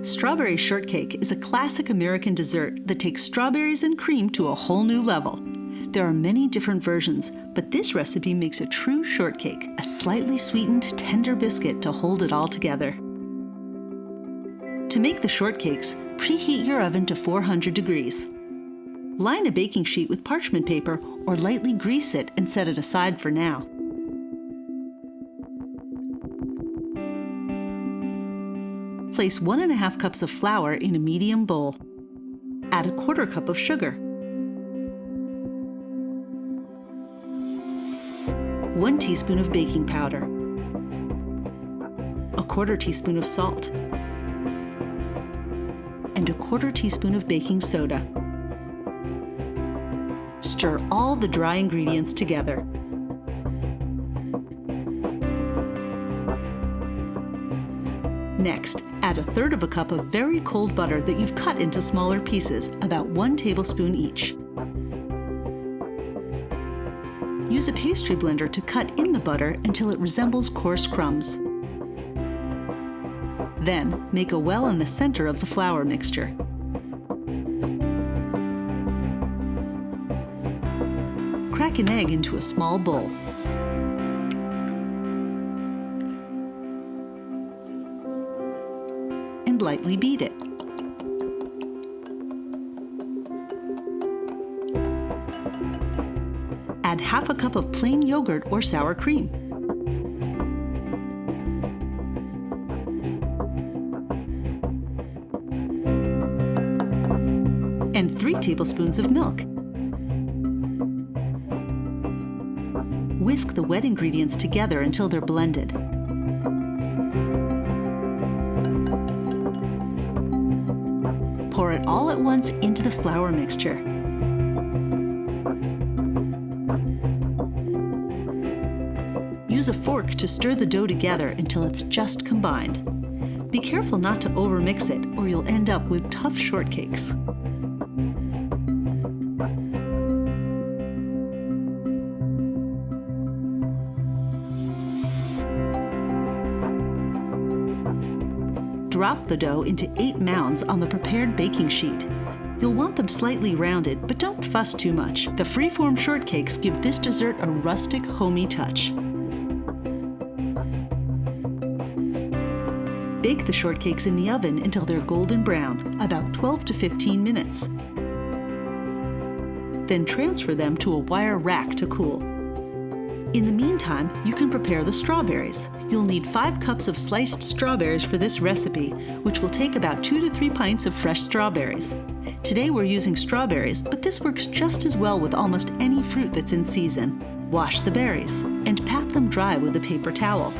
Strawberry shortcake is a classic American dessert that takes strawberries and cream to a whole new level. There are many different versions, but this recipe makes a true shortcake, a slightly sweetened, tender biscuit to hold it all together. To make the shortcakes, preheat your oven to 400 degrees. Line a baking sheet with parchment paper or lightly grease it and set it aside for now. Place 1½ cups of flour in a medium bowl. Add a 1/4 cup of sugar. 1 teaspoon of baking powder. A 1/4 teaspoon of salt. And a 1/4 teaspoon of baking soda. Stir all the dry ingredients together. Next, add 1/3 cup of very cold butter that you've cut into smaller pieces, about 1 tablespoon each. Use a pastry blender to cut in the butter until it resembles coarse crumbs. Then, make a well in the center of the flour mixture. Crack an egg into a small bowl. And lightly beat it. Add 1/2 cup of plain yogurt or sour cream. And 3 tablespoons of milk. Whisk the wet ingredients together until they're blended. Pour it all at once into the flour mixture. Use a fork to stir the dough together until it's just combined. Be careful not to overmix it, or you'll end up with tough shortcakes. Drop the dough into 8 mounds on the prepared baking sheet. You'll want them slightly rounded, but don't fuss too much. The freeform shortcakes give this dessert a rustic, homey touch. Bake the shortcakes in the oven until they're golden brown, about 12 to 15 minutes. Then transfer them to a wire rack to cool. In the meantime, you can prepare the strawberries. You'll need 5 cups of sliced strawberries for this recipe, which will take about 2 to 3 pints of fresh strawberries. Today we're using strawberries, but this works just as well with almost any fruit that's in season. Wash the berries and pat them dry with a paper towel.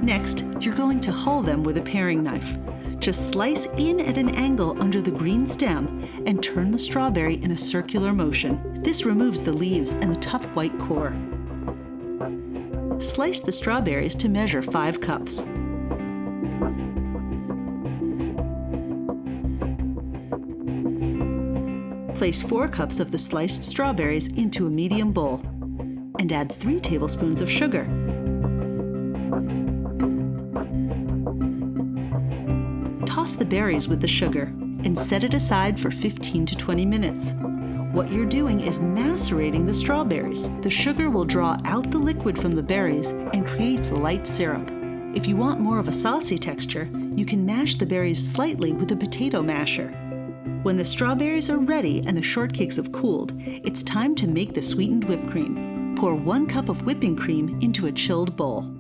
Next, you're going to hull them with a paring knife. Just slice in at an angle under the green stem and turn the strawberry in a circular motion. This removes the leaves and the tough white core. Slice the strawberries to measure 5 cups. Place 4 cups of the sliced strawberries into a medium bowl and add 3 tablespoons of sugar. Toss the berries with the sugar and set it aside for 15 to 20 minutes. What you're doing is macerating the strawberries. The sugar will draw out the liquid from the berries and creates light syrup. If you want more of a saucy texture, you can mash the berries slightly with a potato masher. When the strawberries are ready and the shortcakes have cooled, it's time to make the sweetened whipped cream. Pour 1 cup of whipping cream into a chilled bowl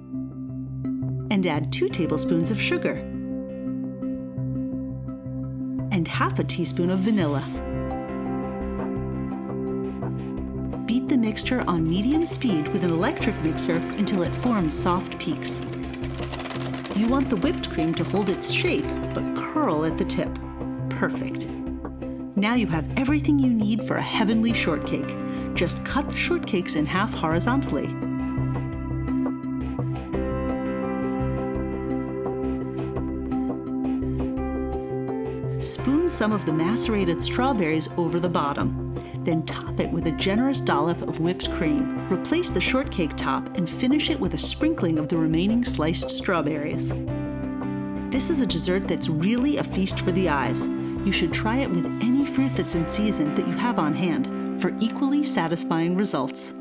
and add 2 tablespoons of sugar and 1/2 teaspoon of vanilla. Beat the mixture on medium speed with an electric mixer until it forms soft peaks. You want the whipped cream to hold its shape, but curl at the tip. Perfect. Now you have everything you need for a heavenly shortcake. Just cut the shortcakes in half horizontally. Spoon some of the macerated strawberries over the bottom. Then top it with a generous dollop of whipped cream. Replace the shortcake top and finish it with a sprinkling of the remaining sliced strawberries. This is a dessert that's really a feast for the eyes. You should try it with any fruit that's in season that you have on hand for equally satisfying results.